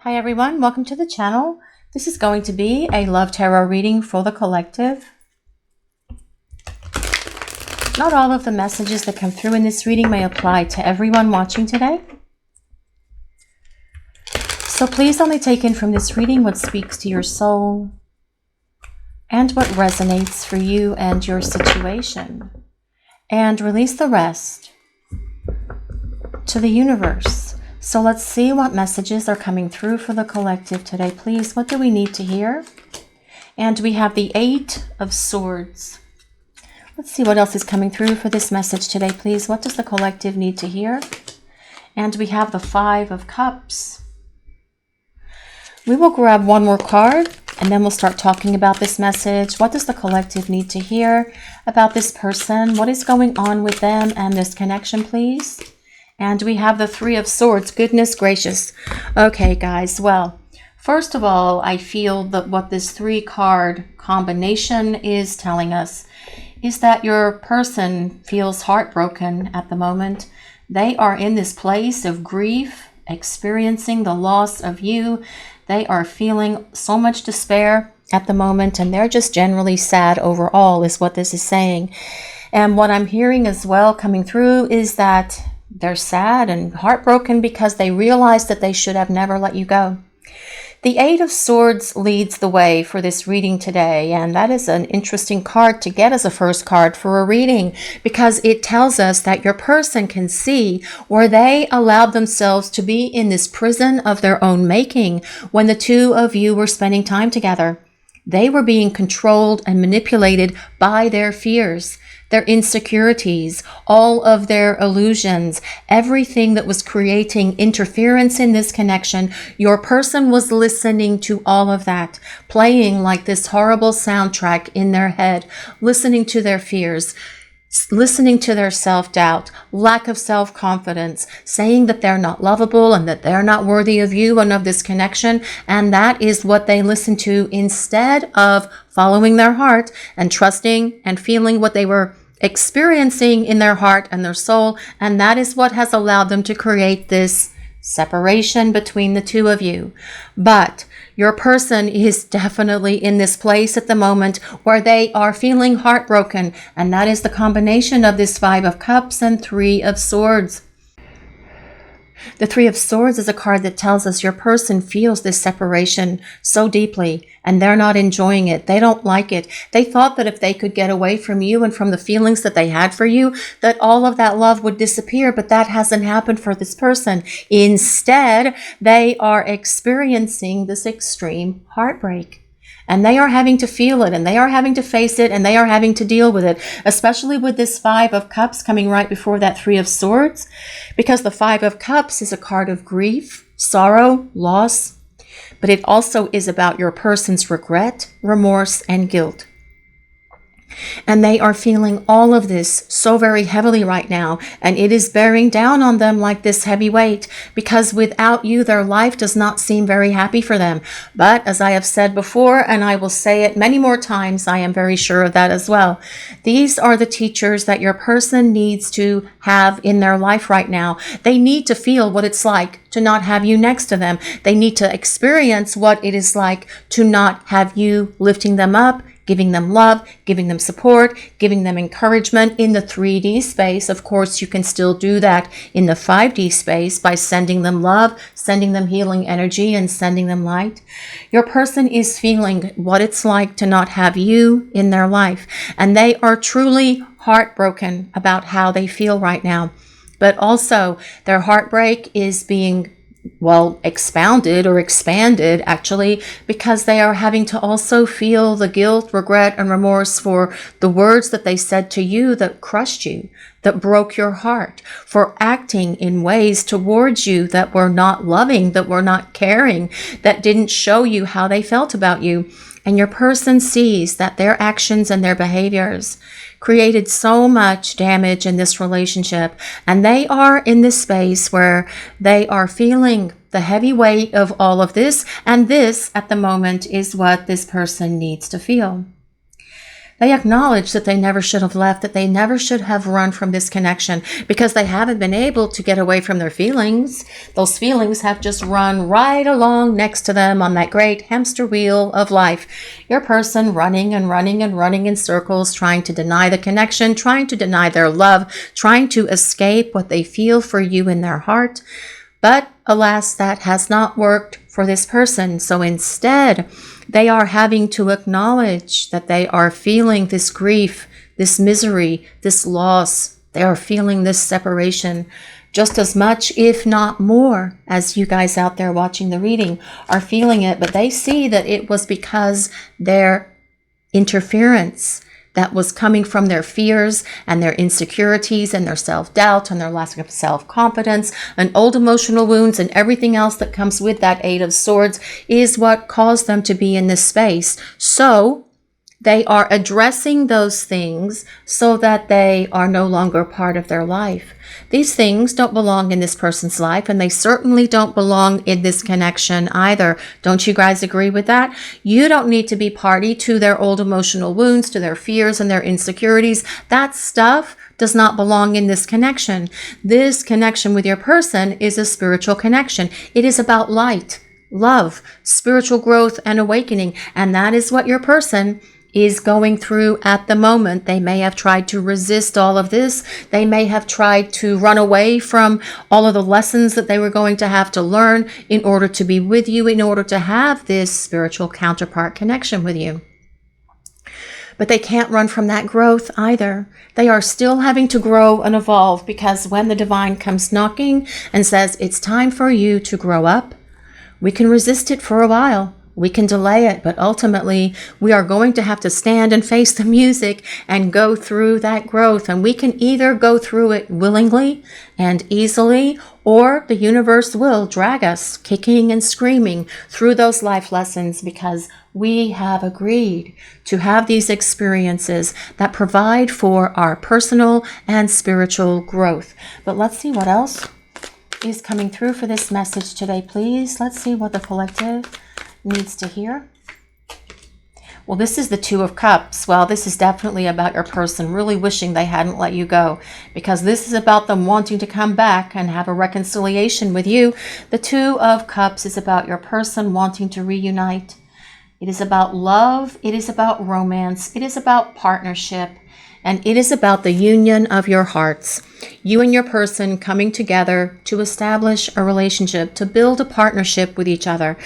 Hi everyone, welcome to the channel. This is going to be a love tarot reading for the collective. Not all of the messages that come through in this reading may apply to everyone watching today. So please only take in from this reading what speaks to your soul and what resonates for you and your situation. And release the rest to the universe. So let's see what messages are coming through for the collective today, please. What do we need to hear? And we have the 8 of Swords. Let's see what else is coming through for this message today, please. What does the collective need to hear? And we have the 5 of Cups. We will grab one more card and then we'll start talking about this message. What does the collective need to hear about this person? What is going on with them and this connection, please? And we have the 3 of Swords. Goodness gracious. Okay, guys. Well, first of all, I feel that what this 3-card combination is telling us is that your person feels heartbroken at the moment. They are in this place of grief, experiencing the loss of you. They are feeling so much despair at the moment, and they're just generally sad overall, is what this is saying. And what I'm hearing as well coming through is that they're sad and heartbroken because they realize that they should have never let you go. The 8 of Swords leads the way for this reading today, and that is an interesting card to get as a first card for a reading because it tells us that your person can see where they allowed themselves to be in this prison of their own making when the two of you were spending time together. They were being controlled and manipulated by their fears, their insecurities, all of their illusions, everything that was creating interference in this connection. Your person was listening to all of that, playing like this horrible soundtrack in their head, listening to their fears, listening to their self-doubt, lack of self-confidence, saying that they're not lovable and that they're not worthy of you and of this connection. And that is what they listen to instead of following their heart and trusting and feeling what they were experiencing in their heart and their soul. And that is what has allowed them to create this separation between the two of you. But your person is definitely in this place at the moment where they are feeling heartbroken. And that is the combination of this 5 of Cups and 3 of Swords. The 3 of Swords is a card that tells us your person feels this separation so deeply and they're not enjoying it. They don't like it. They thought that if they could get away from you and from the feelings that they had for you, that all of that love would disappear, but that hasn't happened for this person. Instead, they are experiencing this extreme heartbreak. And they are having to feel it, and they are having to face it, and they are having to deal with it, especially with this 5 of Cups coming right before that 3 of Swords, because the 5 of Cups is a card of grief, sorrow, loss, but it also is about your person's regret, remorse, and guilt. And they are feeling all of this so very heavily right now. And it is bearing down on them like this heavy weight because without you, their life does not seem very happy for them. But as I have said before, and I will say it many more times, I am very sure of that as well. These are the teachers that your person needs to have in their life right now. They need to feel what it's like to not have you next to them. They need to experience what it is like to not have you lifting them up, giving them love, giving them support, giving them encouragement in the 3D space. Of course, you can still do that in the 5D space by sending them love, sending them healing energy, and sending them light. Your person is feeling what it's like to not have you in their life, and they are truly heartbroken about how they feel right now. But also, their heartbreak is being expounded or expanded actually because they are having to also feel the guilt, regret, and remorse for the words that they said to you that crushed you, that broke your heart, for acting in ways towards you that were not loving, that were not caring, that didn't show you how they felt about you. And your person sees that their actions and their behaviors created so much damage in this relationship. And they are in this space where they are feeling the heavy weight of all of this. And this, at the moment, is what this person needs to feel. They acknowledge that they never should have left, that they never should have run from this connection because they haven't been able to get away from their feelings. Those feelings have just run right along next to them on that great hamster wheel of life. Your person running and running and running in circles, trying to deny the connection, trying to deny their love, trying to escape what they feel for you in their heart. But alas, that has not worked for this person. So instead, they are having to acknowledge that they are feeling this grief, this misery, this loss. They are feeling this separation just as much, if not more, as you guys out there watching the reading are feeling it. But they see that it was because their interference that was coming from their fears and their insecurities and their self-doubt and their lack of self-confidence and old emotional wounds and everything else that comes with that Eight of Swords is what caused them to be in this space. So they are addressing those things so that they are no longer part of their life. These things don't belong in this person's life, and they certainly don't belong in this connection either. Don't you guys agree with that? You don't need to be party to their old emotional wounds, to their fears and their insecurities. That stuff does not belong in this connection. This connection with your person is a spiritual connection. It is about light, love, spiritual growth, and awakening, and that is what your person is going through at the moment. They may have tried to resist all of this. They may have tried to run away from all of the lessons that they were going to have to learn in order to be with you, in order to have this spiritual counterpart connection with you. But they can't run from that growth either. They are still having to grow and evolve, because when the divine comes knocking and says, it's time for you to grow up, we can resist it for a while. We can delay it, but ultimately we are going to have to stand and face the music and go through that growth. And we can either go through it willingly and easily, or the universe will drag us kicking and screaming through those life lessons, because we have agreed to have these experiences that provide for our personal and spiritual growth. But let's see what else is coming through for this message today, please. Let's see what the collective needs to hear. Well, this is the Two of Cups. Well, this is definitely about your person really wishing they hadn't let you go, because this is about them wanting to come back and have a reconciliation with you. The Two of Cups is about your person wanting to reunite. It is about love. It is about romance. It is about partnership. And it is about the union of your hearts. You and your person coming together to establish a relationship, to build a partnership with each other.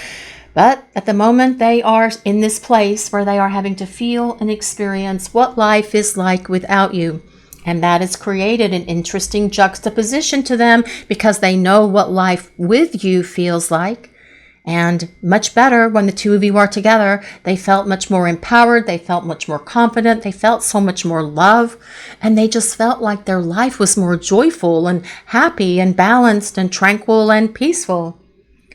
But at the moment, they are in this place where they are having to feel and experience what life is like without you. And that has created an interesting juxtaposition to them, because they know what life with you feels like. And much better when the two of you are together. They felt much more empowered. They felt much more confident. They felt so much more love. And they just felt like their life was more joyful and happy and balanced and tranquil and peaceful.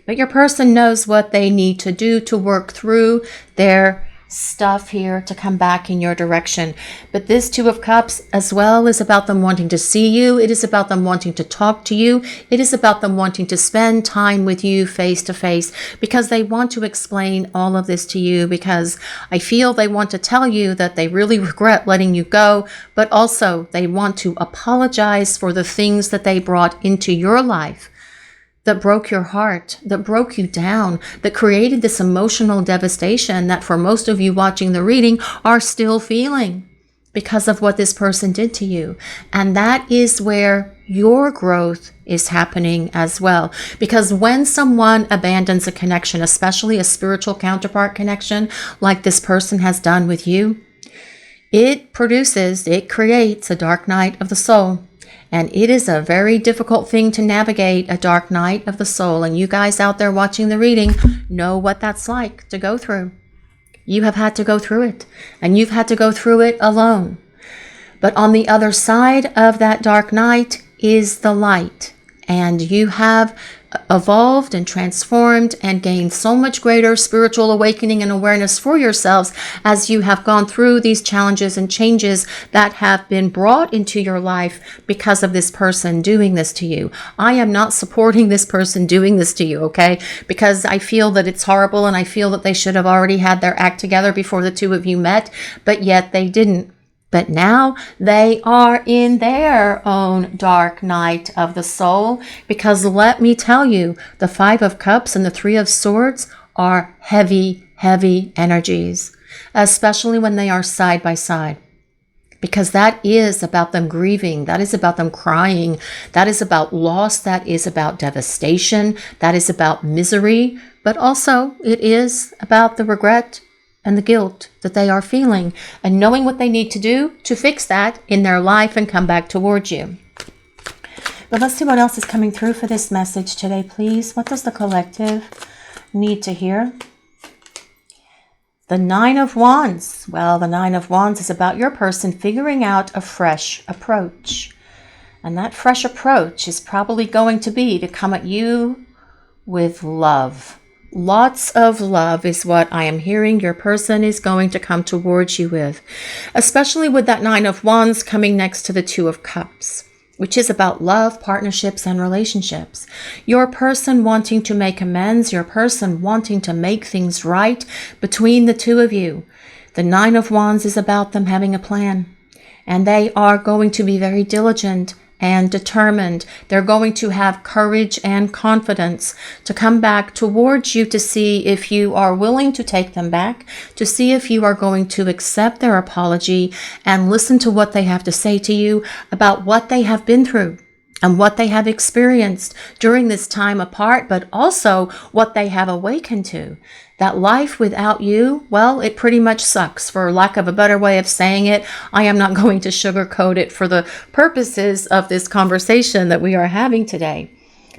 But your person knows what they need to do to work through their stuff here to come back in your direction. But this Two of Cups as well is about them wanting to see you. It is about them wanting to talk to you. It is about them wanting to spend time with you face to face, because they want to explain all of this to you, because I feel they want to tell you that they really regret letting you go, but also they want to apologize for the things that they brought into your life that broke your heart, that broke you down, that created this emotional devastation that for most of you watching the reading are still feeling because of what this person did to you. And that is where your growth is happening as well. Because when someone abandons a connection, especially a spiritual counterpart connection like this person has done with you, it creates a dark night of the soul. And it is a very difficult thing to navigate, a dark night of the soul. And you guys out there watching the reading know what that's like to go through. You have had to go through it, and you've had to go through it alone. But on the other side of that dark night is the light. And you have evolved and transformed and gained so much greater spiritual awakening and awareness for yourselves as you have gone through these challenges and changes that have been brought into your life because of this person doing this to you. I am not supporting this person doing this to you, okay? Because I feel that it's horrible and I feel that they should have already had their act together before the two of you met, but yet they didn't. But now they are in their own dark night of the soul, because let me tell you, the Five of Cups and the Three of Swords are heavy, heavy energies, especially when they are side by side. Because that is about them grieving, that is about them crying, that is about loss, that is about devastation, that is about misery, but also it is about the regret and the guilt that they are feeling and knowing what they need to do to fix that in their life and come back towards you. But let's see what else is coming through for this message today, please. What does the collective need to hear? The Nine of Wands. Well, the Nine of Wands is about your person figuring out a fresh approach. And that fresh approach is probably going to be to come at you with love. Lots of love is what I am hearing your person is going to come towards you with, especially with that Nine of Wands coming next to the Two of Cups, which is about love, partnerships, and relationships. Your person wanting to make amends, your person wanting to make things right between the two of you. The Nine of Wands is about them having a plan, and they are going to be very diligent and determined. They're going to have courage and confidence to come back towards you to see if you are willing to take them back, to see if you are going to accept their apology and listen to what they have to say to you about what they have been through and what they have experienced during this time apart, but also what they have awakened to. That life without you, well, it pretty much sucks, for lack of a better way of saying it. I am not going to sugarcoat it for the purposes of this conversation that we are having today.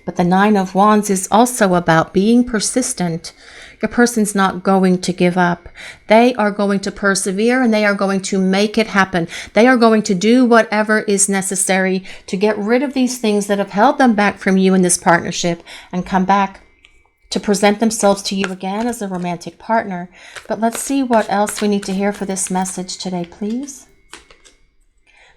But the Nine of Wands is also about being persistent. Your person's not going to give up. They are going to persevere and they are going to make it happen. They are going to do whatever is necessary to get rid of these things that have held them back from you in this partnership and come back to present themselves to you again as a romantic partner. But let's see what else we need to hear for this message today, please.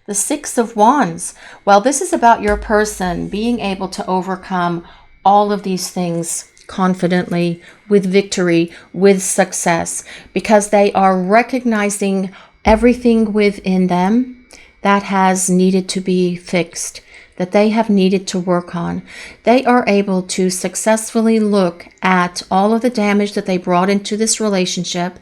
The Six of Wands. Well, this is about your person being able to overcome all of these things confidently, with victory, with success, because they are recognizing everything within them that has needed to be fixed, that they have needed to work on. They are able to successfully look at all of the damage that they brought into this relationship,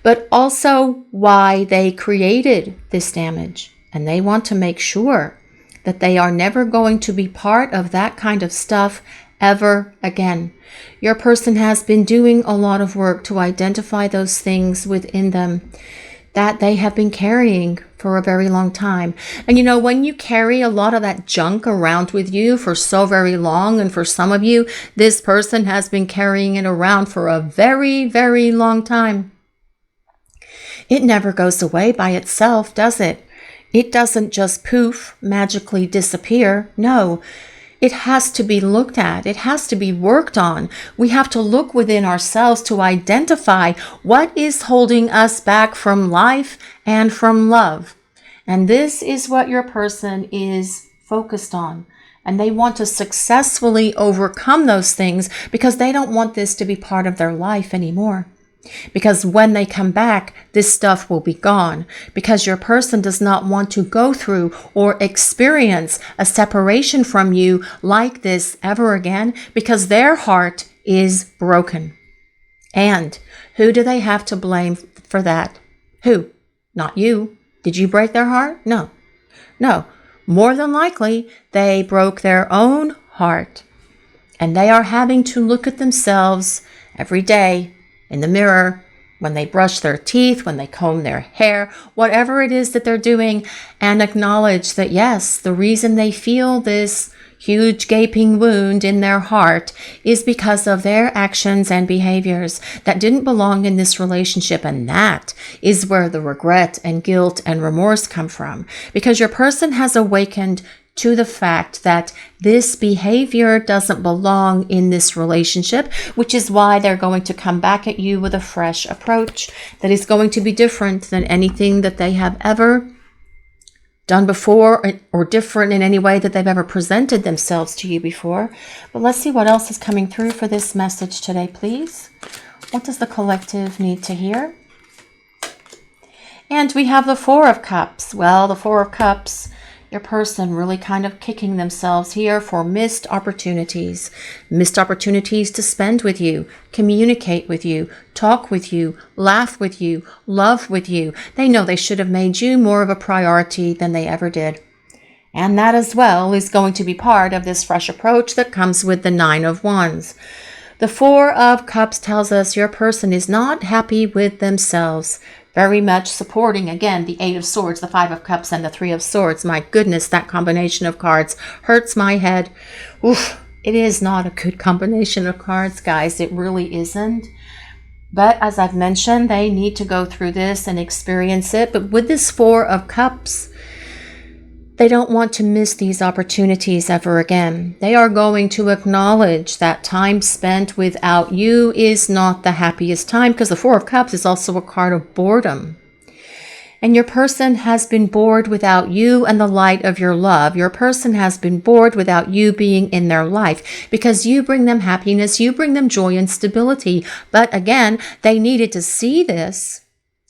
but also why they created this damage. And they want to make sure that they are never going to be part of that kind of stuff ever again. Your person has been doing a lot of work to identify those things within them that they have been carrying for a very long time. And you know, when you carry a lot of that junk around with you for so very long, and for some of you, this person has been carrying it around for a very, very long time, it never goes away by itself, does it? It doesn't just poof, magically disappear. No, it has to be looked at. It has to be worked on. We have to look within ourselves to identify what is holding us back from life and from love. And this is what your person is focused on. And they want to successfully overcome those things because they don't want this to be part of their life anymore. Because when they come back, this stuff will be gone. Because your person does not want to go through or experience a separation from you like this ever again, because their heart is broken. And who do they have to blame for that? Who? Not you. Did you break their heart? No. No. More than likely, they broke their own heart. And they are having to look at themselves every day in the mirror, when they brush their teeth, when they comb their hair, whatever it is that they're doing, and acknowledge that, yes, the reason they feel this huge gaping wound in their heart is because of their actions and behaviors that didn't belong in this relationship. And that is where the regret and guilt and remorse come from, because your person has awakened to the fact that this behavior doesn't belong in this relationship, which is why they're going to come back at you with a fresh approach that is going to be different than anything that they have ever done before, or different in any way that they've ever presented themselves to you before. But let's see what else is coming through for this message today, please. What does the collective need to hear? And we have the Four of Cups. Well, the Four of Cups, your person really kind of kicking themselves here for missed opportunities to spend with you, communicate with you, talk with you, laugh with you, love with you. They know they should have made you more of a priority than they ever did. And that as well is going to be part of this fresh approach that comes with the Nine of Wands. The Four of Cups tells us your person is not happy with themselves. Very much supporting, again, the Eight of Swords, the Five of Cups, and the Three of Swords. My goodness, that combination of cards hurts my head. Oof, it is not a good combination of cards, guys. It really isn't. But as I've mentioned, they need to go through this and experience it. But with this Four of Cups, they don't want to miss these opportunities ever again. They are going to acknowledge that time spent without you is not the happiest time, because the Four of Cups is also a card of boredom. And your person has been bored without you and the light of your love. Your person has been bored without you being in their life, because you bring them happiness, you bring them joy and stability. But again, they needed to see this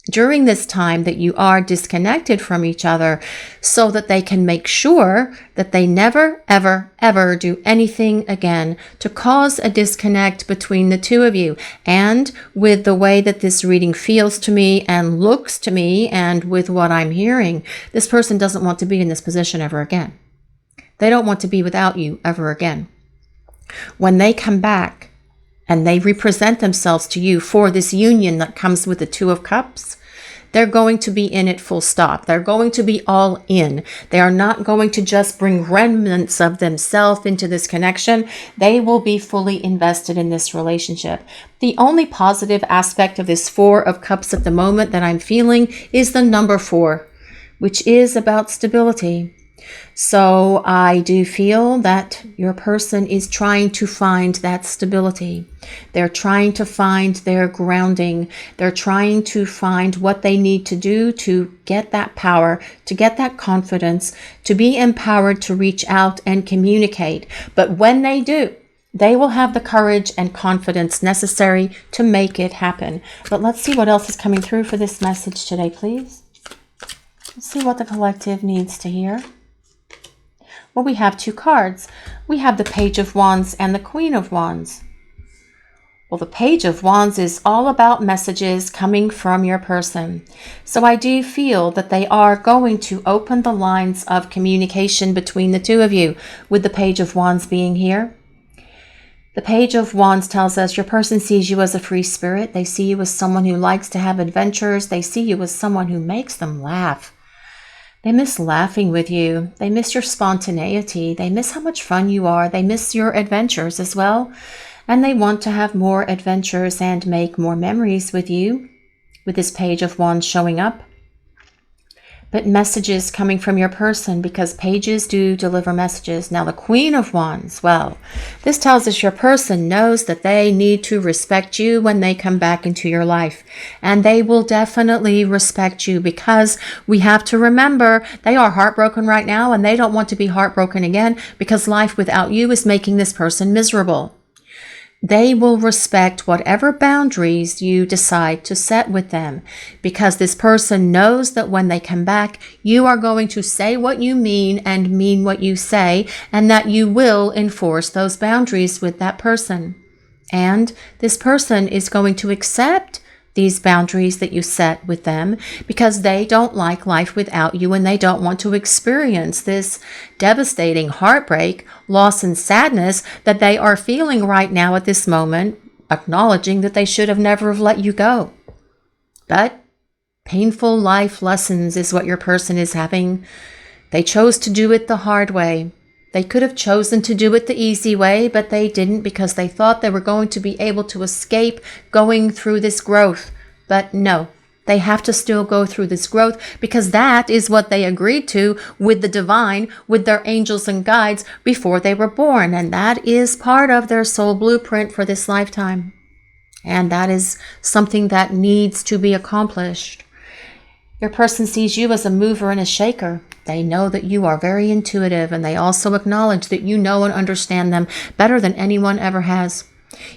during this time that you are disconnected from each other, so that they can make sure that they never, ever, ever do anything again to cause a disconnect between the two of you. And with the way that this reading feels to me and looks to me, and with what I'm hearing, this person doesn't want to be in this position ever again. They don't want to be without you ever again. When they come back and they represent themselves to you for this union that comes with the Two of Cups, they're going to be in it full stop. They're going to be all in. They are not going to just bring remnants of themselves into this connection. They will be fully invested in this relationship. The only positive aspect of this Four of Cups at the moment that I'm feeling is the number 4, which is about stability. So I do feel that your person is trying to find that stability. They're trying to find their grounding. They're trying to find what they need to do to get that power, to get that confidence, to be empowered to reach out and communicate. But when they do, they will have the courage and confidence necessary to make it happen. But let's see what else is coming through for this message today, please. Let's see what the collective needs to hear. Well, we have 2 cards. We have the Page of Wands and the Queen of Wands. Well, the Page of Wands is all about messages coming from your person. So I do feel that they are going to open the lines of communication between the two of you, with the Page of Wands being here. The Page of Wands tells us your person sees you as a free spirit. They see you as someone who likes to have adventures. They see you as someone who makes them laugh. They miss laughing with you. They miss your spontaneity. They miss how much fun you are. They miss your adventures as well. And they want to have more adventures and make more memories with you, with this Page of Wands showing up. But messages coming from your person, because pages do deliver messages. Now the Queen of Wands, well, this tells us your person knows that they need to respect you when they come back into your life. And they will definitely respect you, because we have to remember they are heartbroken right now, and they don't want to be heartbroken again, because life without you is making this person miserable. They will respect whatever boundaries you decide to set with them, because this person knows that when they come back, you are going to say what you mean and mean what you say, and that you will enforce those boundaries with that person. And this person is going to accept these boundaries that you set with them, because they don't like life without you, and they don't want to experience this devastating heartbreak, loss, and sadness that they are feeling right now at this moment, acknowledging that they should have never have let you go. But painful life lessons is what your person is having. They chose to do it the hard way. They could have chosen to do it the easy way, but they didn't, because they thought they were going to be able to escape going through this growth. But no, They have to still go through this growth because that is what they agreed to with the divine, with their angels and guides before they were born. And that is part of their soul blueprint for this lifetime. And that is something that needs to be accomplished. Your person sees you as a mover and a shaker. They know that you are very intuitive, and they also acknowledge that you know and understand them better than anyone ever has.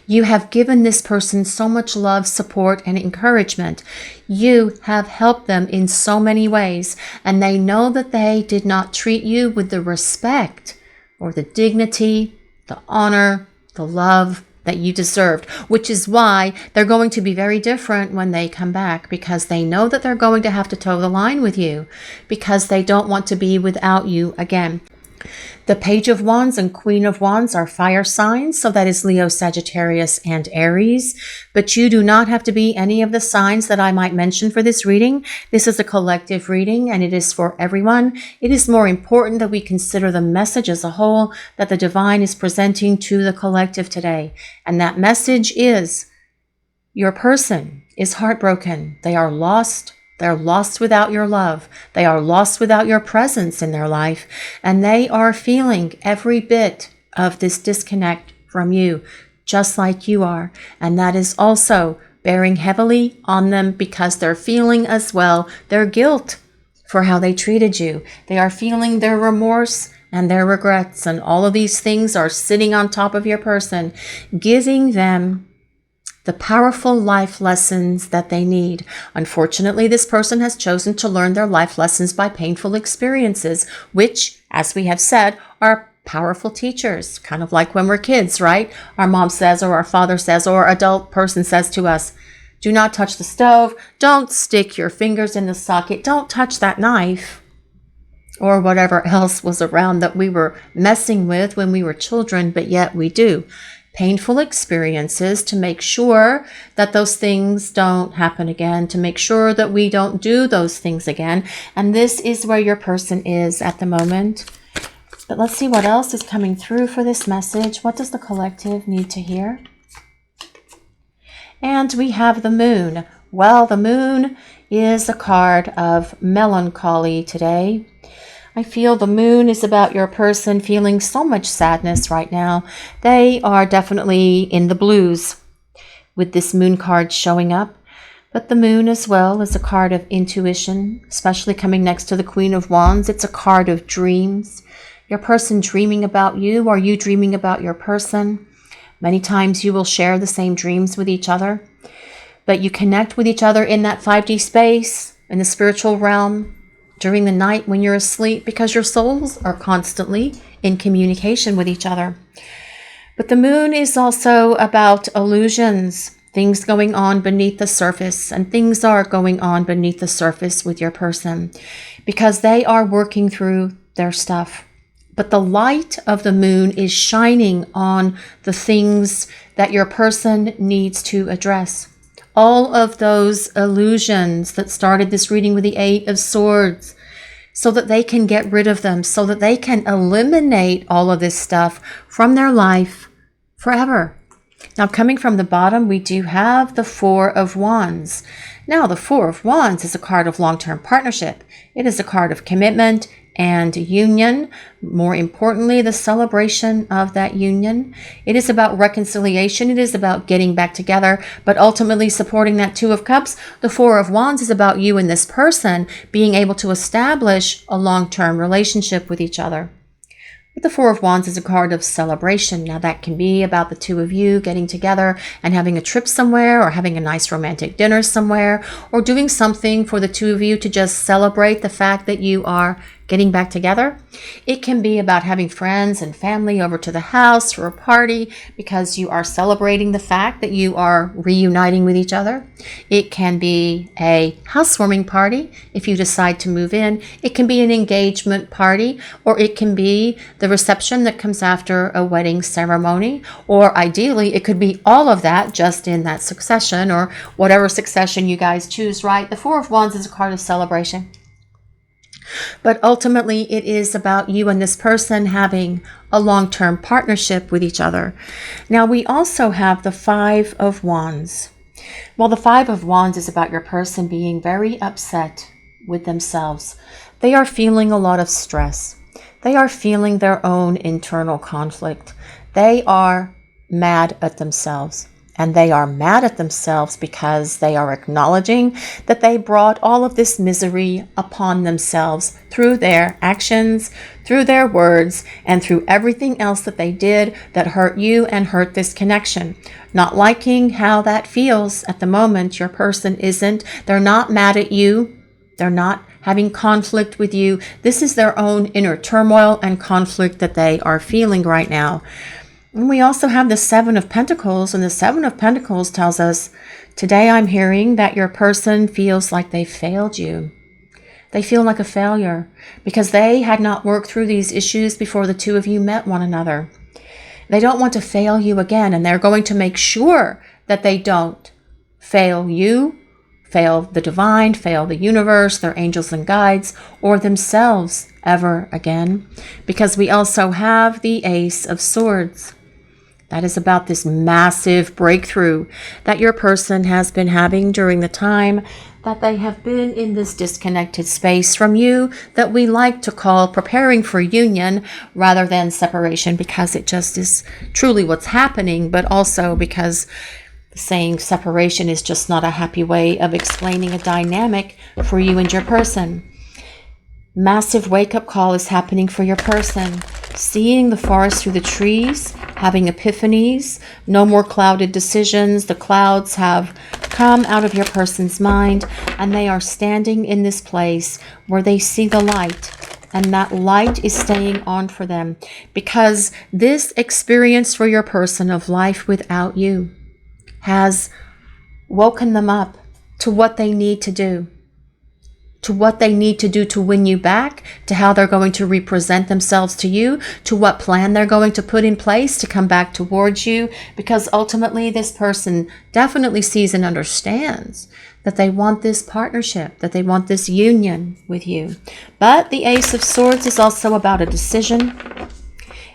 You have given this person so much love, support, and encouragement. You have helped them in so many ways, and they know that they did not treat you with the respect or the dignity, the honor, the love that you deserved, which is why they're going to be very different when they come back, because they know that they're going to have to toe the line with you, because they don't want to be without you again. The Page of Wands and Queen of Wands are fire signs, so that is Leo, Sagittarius, and Aries. But you do not have to be any of the signs that I might mention for this reading. This is a collective reading, and it is for everyone. It is more important that we consider the message as a whole that the divine is presenting to the collective today. And that message is, your person is heartbroken. They are lost. They're lost without your love. They are lost without your presence in their life. And they are feeling every bit of this disconnect from you, just like you are. And that is also bearing heavily on them because they're feeling as well their guilt for how they treated you. They are feeling their remorse and their regrets. And all of these things are sitting on top of your person, giving them the powerful life lessons that they need. Unfortunately, this person has chosen to learn their life lessons by painful experiences, which, as we have said, are powerful teachers. Kind of like when we're kids, right? Our mom says, or our father says, or adult person says to us, do not touch the stove. Don't stick your fingers in the socket. Don't touch that knife. Or whatever else was around that we were messing with when we were children, but yet we do. Painful experiences to make sure that those things don't happen again, to make sure that we don't do those things again. And this is where your person is at the moment. But let's see what else is coming through for this message. What does the collective need to hear? And we have the moon. Well, the moon is a card of melancholy today. I feel the moon is about your person feeling so much sadness right now. They are definitely in the blues with this moon card showing up. But the moon as well is a card of intuition, especially coming next to the Queen of Wands. It's a card of dreams. Your person dreaming about you, or you dreaming about your person. Many times you will share the same dreams with each other, but you connect with each other in that 5D space, in the spiritual realm, during the night when you're asleep, because your souls are constantly in communication with each other. But the moon is also about illusions, things going on beneath the surface, and things are going on beneath the surface with your person because they are working through their stuff. But the light of the moon is shining on the things that your person needs to address. All of those illusions that started this reading with the Eight of Swords, so that they can get rid of them, so that they can eliminate all of this stuff from their life forever. Now, coming from the bottom, we do have the Four of Wands. Now, the Four of Wands is a card of long-term partnership. It is a card of commitment and union. More importantly, the celebration of that union. It is about reconciliation. It is about getting back together, but ultimately supporting that Two of Cups. The Four of Wands is about you and this person being able to establish a long-term relationship with each other. But the Four of Wands is a card of celebration. Now that can be about the two of you getting together and having a trip somewhere, or having a nice romantic dinner somewhere, or doing something for the two of you to just celebrate the fact that you are getting back together. It can be about having friends and family over to the house for a party because you are celebrating the fact that you are reuniting with each other. It can be a housewarming party if you decide to move in. It can be an engagement party, or it can be the reception that comes after a wedding ceremony, or ideally it could be all of that just in that succession, or whatever succession you guys choose, right? The Four of Wands is a card of celebration. But ultimately, it is about you and this person having a long-term partnership with each other. Now, we also have the Five of Wands. Well, the Five of Wands is about your person being very upset with themselves. They are feeling a lot of stress. They are feeling their own internal conflict. They are mad at themselves. And they are mad at themselves because they are acknowledging that they brought all of this misery upon themselves through their actions, through their words, and through everything else that they did that hurt you and hurt this connection. Not liking how that feels at the moment, your person isn't. They're not mad at you. They're not having conflict with you. This is their own inner turmoil and conflict that they are feeling right now. And we also have the Seven of Pentacles, and the Seven of Pentacles tells us, today I'm hearing that your person feels like they failed you. They feel like a failure because they had not worked through these issues before the two of you met one another. They don't want to fail you again, and they're going to make sure that they don't fail you, fail the divine, fail the universe, their angels and guides, or themselves ever again, because we also have the Ace of Swords. That is about this massive breakthrough that your person has been having during the time that they have been in this disconnected space from you that we like to call preparing for union rather than separation, because it just is truly what's happening, but also because saying separation is just not a happy way of explaining a dynamic for you and your person. Massive wake-up call is happening for your person. Seeing the forest through the trees, having epiphanies, no more clouded decisions. The clouds have come out of your person's mind, and they are standing in this place where they see the light, and that light is staying on for them, because this experience for your person of life without you has woken them up to what they need to do. To what they need to do to win you back, to how they're going to represent themselves to you, to what plan they're going to put in place to come back towards you, because ultimately this person definitely sees and understands that they want this partnership, that they want this union with you. But the Ace of Swords is also about a decision.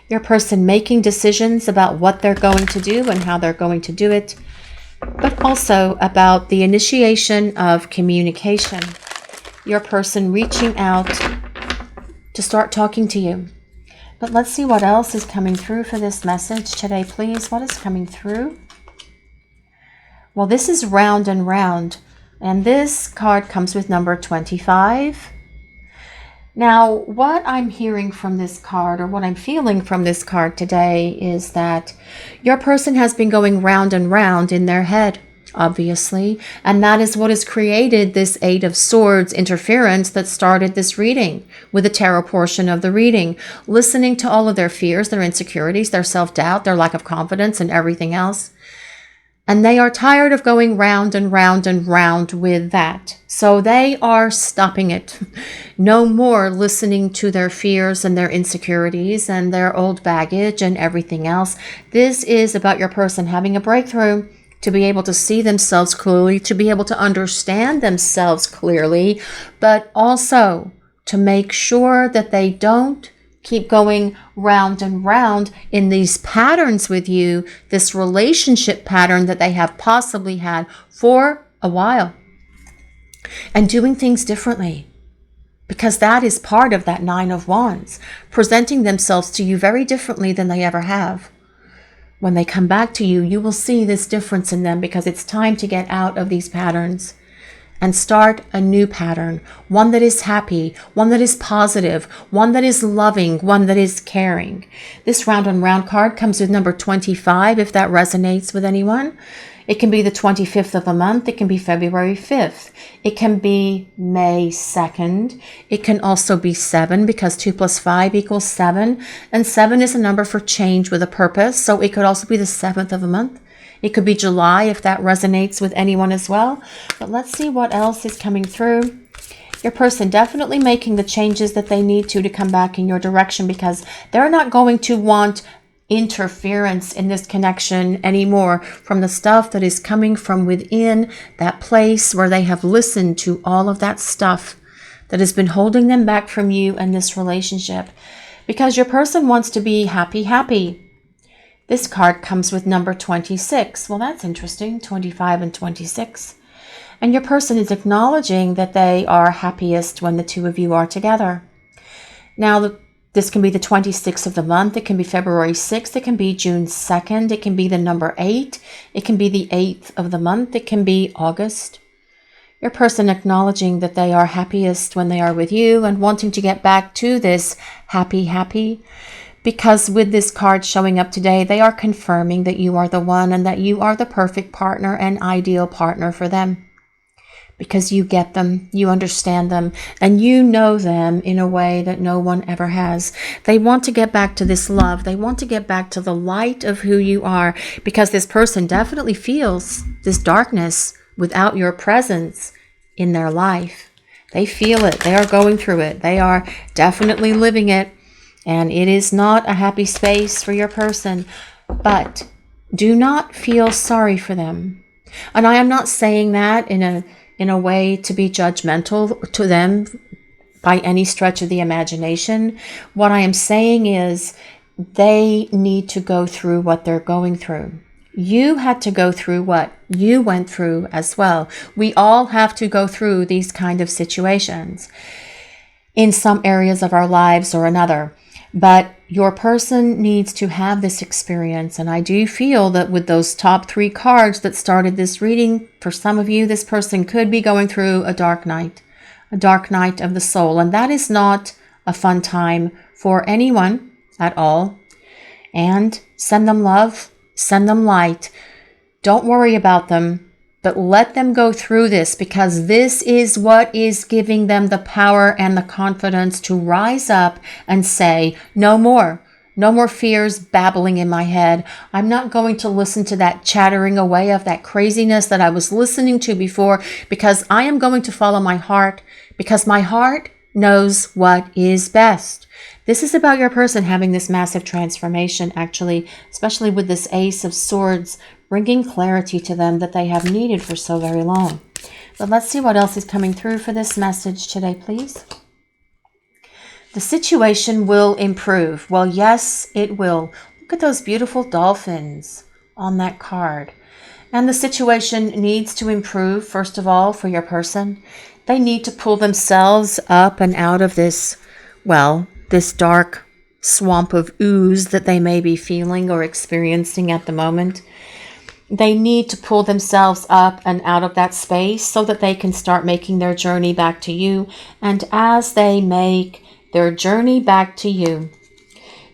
Your person making decisions about what they're going to do and how they're going to do it, but also about the initiation of communication. Your person reaching out to start talking to you. But let's see what else is coming through for this message today, please. What is coming through? Well, this is round and round, and this card comes with number 25. Now, what I'm hearing from this card, or what I'm feeling from this card today, is that your person has been going round and round in their head, obviously, and that is what has created this Eight of Swords interference that started this reading with the tarot portion of the reading, listening to all of their fears, their insecurities, their self-doubt, their lack of confidence, and everything else. And they are tired of going round and round and round with that. So they are stopping it. No more listening to their fears and their insecurities and their old baggage and everything else. This is about your person having a breakthrough, to be able to see themselves clearly, to be able to understand themselves clearly, but also to make sure that they don't keep going round and round in these patterns with you, this relationship pattern that they have possibly had for a while, and doing things differently. Because that is part of that Nine of Wands, presenting themselves to you very differently than they ever have. When they come back to you, you will see this difference in them, because it's time to get out of these patterns and start a new pattern, one that is happy, one that is positive, one that is loving, one that is caring. This round and round card comes with number 25, if that resonates with anyone. It can be the 25th of a month. It can be February 5th. It can be May 2nd. It can also be 7, because 2 plus 5 equals 7. And 7 is a number for change with a purpose. So it could also be the 7th of a month. It could be July, if that resonates with anyone as well. But let's see what else is coming through. Your person definitely making the changes that they need to come back in your direction, because they're not going to want interference in this connection anymore from the stuff that is coming from within that place where they have listened to all of that stuff that has been holding them back from you and this relationship. Because your person wants to be happy. This card comes with number 26. Well, that's interesting, 25 and 26. And your person is acknowledging that they are happiest when the two of you are together. Now, this can be the 26th of the month. It can be February 6th. It can be June 2nd. It can be the number 8. It can be the 8th of the month. It can be August. Your person acknowledging that they are happiest when they are with you and wanting to get back to this happy. Because with this card showing up today, they are confirming that you are the one and that you are the perfect partner and ideal partner for them. Because you get them, you understand them, and you know them in a way that no one ever has. They want to get back to this love. They want to get back to the light of who you are, because this person definitely feels this darkness without your presence in their life. They feel it. They are going through it. They are definitely living it. And it is not a happy space for your person. But do not feel sorry for them. And I am not saying that in a way to be judgmental to them by any stretch of the imagination. What I am saying is they need to go through what they're going through. You had to go through what you went through as well. We all have to go through these kind of situations in some areas of our lives or another. But your person needs to have this experience. And I do feel that with those top 3 cards that started this reading, for some of you, this person could be going through a dark night of the soul. And that is not a fun time for anyone at all. And send them love, send them light. Don't worry about them. But let them go through this, because this is what is giving them the power and the confidence to rise up and say, no more. No more fears babbling in my head. I'm not going to listen to that chattering away of that craziness that I was listening to before, because I am going to follow my heart, because my heart knows what is best. This is about your person having this massive transformation, actually, especially with this Ace of Swords, bringing clarity to them that they have needed for so very long. But let's see what else is coming through for this message today, please. The situation will improve. Well, yes, it will. Look at those beautiful dolphins on that card. And the situation needs to improve, first of all, for your person. They need to pull themselves up and out of this, well, this dark swamp of ooze that they may be feeling or experiencing at the moment. They need to pull themselves up and out of that space so that they can start making their journey back to you. And as they make their journey back to you,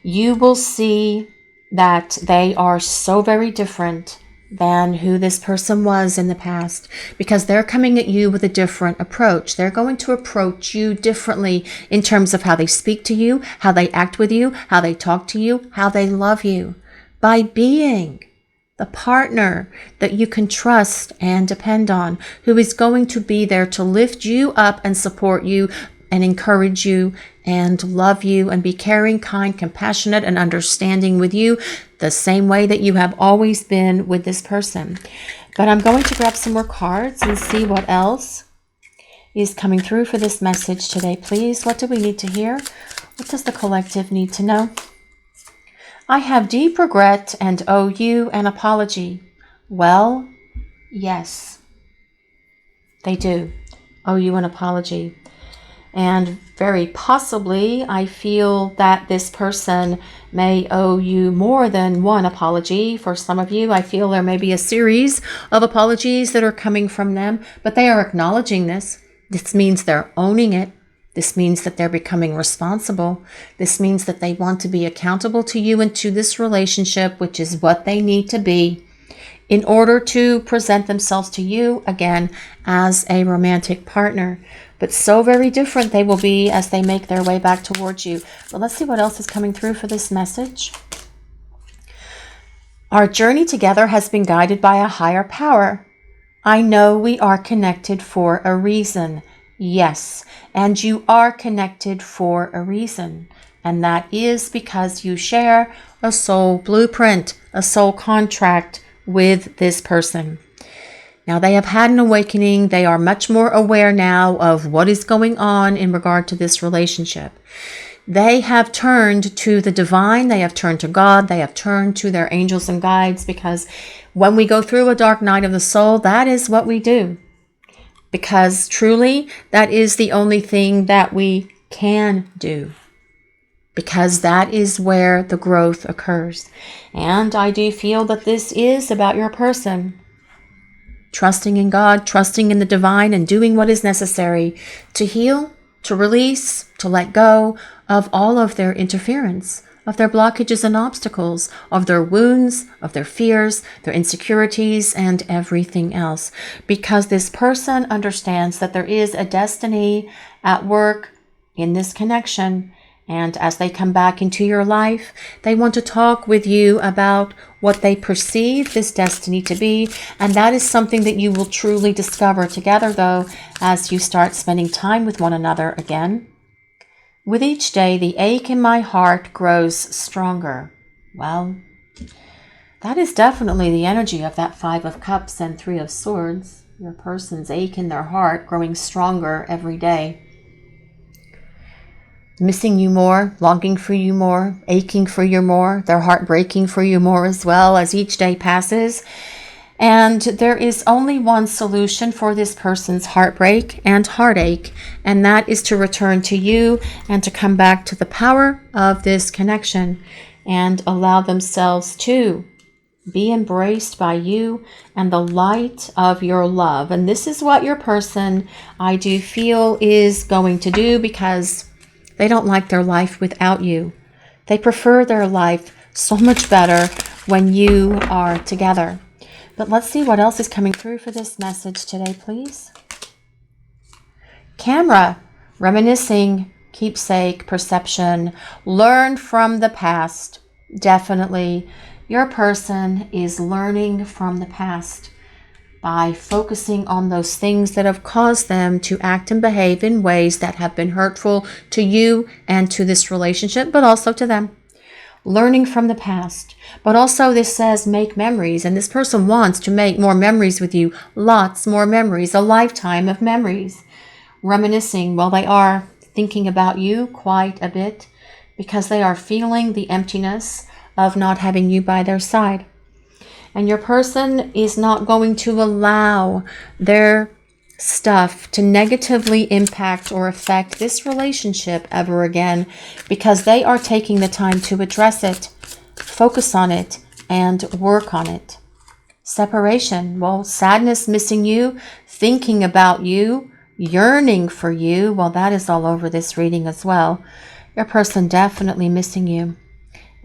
you will see that they are so very different than who this person was in the past, because they're coming at you with a different approach. They're going to approach you differently in terms of how they speak to you, how they act with you, how they talk to you, how they love you, by being the partner that you can trust and depend on, who is going to be there to lift you up and support you and encourage you and love you and be caring, kind, compassionate, and understanding with you the same way that you have always been with this person. But I'm going to grab some more cards and see what else is coming through for this message today, please. What do we need to hear? What does the collective need to know? I have deep regret and owe you an apology. Well, yes, they do owe you an apology. And very possibly, I feel that this person may owe you more than one apology. For some of you, I feel there may be a series of apologies that are coming from them, but they are acknowledging this. This means they're owning it. This means that they're becoming responsible. This means that they want to be accountable to you and to this relationship, which is what they need to be in order to present themselves to you again as a romantic partner. But so very different they will be as they make their way back towards you. But let's see what else is coming through for this message. Our journey together has been guided by a higher power. I know we are connected for a reason. Yes, and you are connected for a reason. And that is because you share a soul blueprint, a soul contract with this person. Now, they have had an awakening. They are much more aware now of what is going on in regard to this relationship. They have turned to the divine, they have turned to God, they have turned to their angels and guides, because when we go through a dark night of the soul, that is what we do. Because truly, that is the only thing that we can do. Because that is where the growth occurs. And I do feel that this is about your person. Trusting in God, trusting in the divine, and doing what is necessary to heal, to release, to let go of all of their interference, of their blockages and obstacles, of their wounds, of their fears, their insecurities, and everything else. Because this person understands that there is a destiny at work in this connection. And as they come back into your life, they want to talk with you about what they perceive this destiny to be. And that is something that you will truly discover together, though, as you start spending time with one another again. With each day, the ache in my heart grows stronger. Well, that is definitely the energy of that 5 of Cups and 3 of Swords. Your person's ache in their heart growing stronger every day. Missing you more, longing for you more, aching for you more, their heart breaking for you more as well as each day passes. And there is only one solution for this person's heartbreak and heartache, and that is to return to you and to come back to the power of this connection and allow themselves to be embraced by you and the light of your love. And this is what your person, I do feel, is going to do, because they don't like their life without you. They prefer their life so much better when you are together. But let's see what else is coming through for this message today, please. Camera, reminiscing, keepsake, perception, learn from the past. Definitely, your person is learning from the past by focusing on those things that have caused them to act and behave in ways that have been hurtful to you and to this relationship, but also to them. Learning from the past. But also this says make memories, and this person wants to make more memories with you. Lots more memories, a lifetime of memories. Reminiscing, well, they are thinking about you quite a bit, because they are feeling the emptiness of not having you by their side. And your person is not going to allow their stuff to negatively impact or affect this relationship ever again, because they are taking the time to address it, focus on it, and work on it. Separation, well, sadness, missing you, thinking about you, yearning for you, well, that is all over this reading as well. Your person definitely missing you.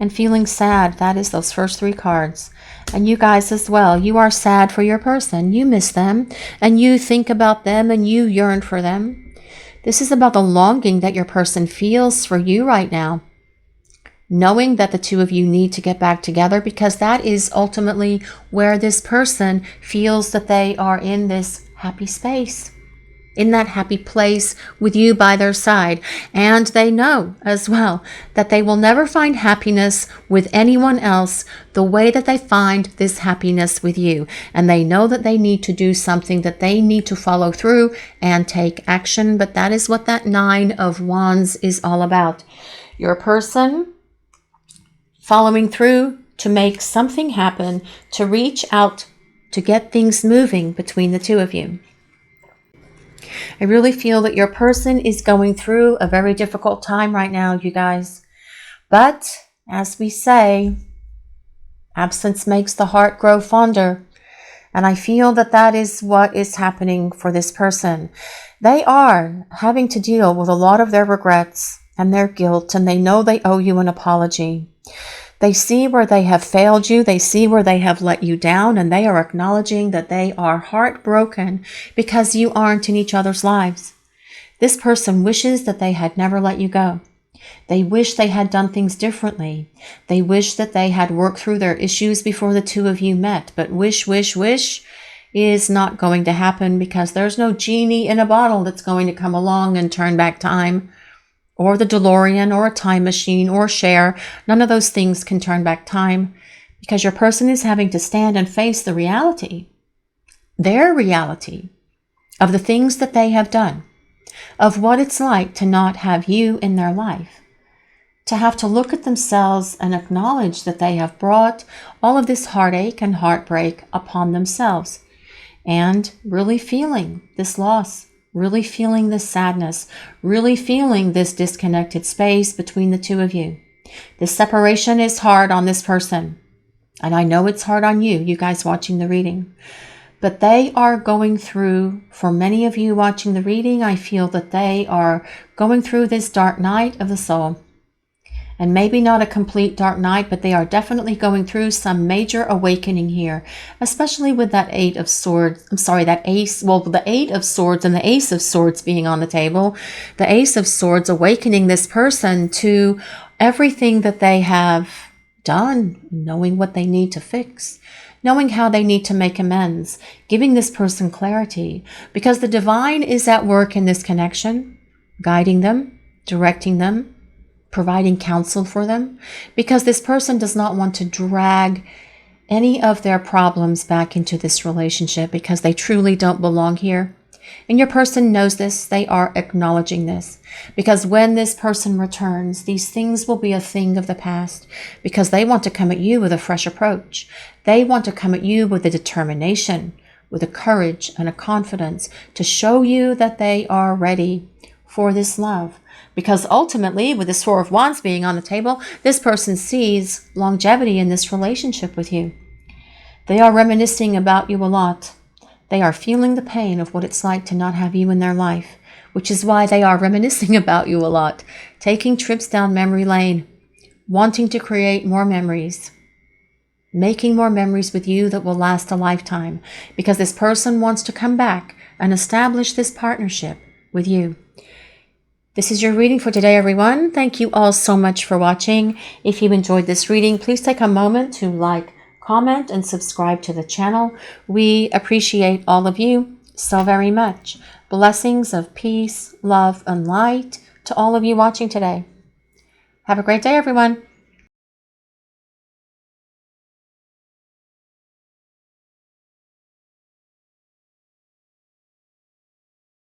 And feeling sad, that is those first 3 cards. And you guys as well, you are sad for your person. You miss them, and you think about them, and you yearn for them. This is about the longing that your person feels for you right now. Knowing that the 2 of you need to get back together, because that is ultimately where this person feels that they are in this happy space, in that happy place with you by their side. And they know as well that they will never find happiness with anyone else the way that they find this happiness with you. And they know that they need to do something, that they need to follow through and take action. But that is what that 9 of Wands is all about. Your person following through to make something happen, to reach out, to get things moving between the 2 of you. I really feel that your person is going through a very difficult time right now, you guys. But, as we say, absence makes the heart grow fonder. And I feel that that is what is happening for this person. They are having to deal with a lot of their regrets and their guilt, and they know they owe you an apology. They see where they have failed you. They see where they have let you down, and they are acknowledging that they are heartbroken because you aren't in each other's lives. This person wishes that they had never let you go. They wish they had done things differently. They wish that they had worked through their issues before the 2 of you met. But wish is not going to happen, because there's no genie in a bottle that's going to come along and turn back time. Or the DeLorean, or a time machine, or Cher. None of those things can turn back time, because your person is having to stand and face the reality, their reality, of the things that they have done, of what it's like to not have you in their life. to have to look at themselves and acknowledge that they have brought all of this heartache and heartbreak upon themselves, and really feeling this loss, really feeling this sadness, really feeling this disconnected space between the two of you. This separation is hard on this person, and I know it's hard on you guys watching the reading. But they are going through, for many of you watching the reading, I feel that they are going through this dark night of the soul. And maybe not a complete dark night, but they are definitely going through some major awakening here, especially with that Eight of Swords. I'm sorry, that Ace, well, the Eight of Swords and the Ace of Swords being on the table. The Ace of Swords awakening this person to everything that they have done, knowing what they need to fix, knowing how they need to make amends, giving this person clarity, because the divine is at work in this connection, guiding them, directing them, providing counsel for them, because this person does not want to drag any of their problems back into this relationship, because they truly don't belong here. And your person knows this. They are acknowledging this, because when this person returns, these things will be a thing of the past, because they want to come at you with a fresh approach. They want to come at you with a determination, with a courage and a confidence to show you that they are ready for this love. Because ultimately, with this Four of Wands being on the table, this person sees longevity in this relationship with you. They are reminiscing about you a lot. They are feeling the pain of what it's like to not have you in their life, which is why they are reminiscing about you a lot, taking trips down memory lane, wanting to create more memories, making more memories with you that will last a lifetime, because this person wants to come back and establish this partnership with you. This is your reading for today, everyone. Thank you all so much for watching. If you enjoyed this reading, please take a moment to like, comment, and subscribe to the channel. We appreciate all of you so very much. Blessings of peace, love, and light to all of you watching today. Have a great day, everyone.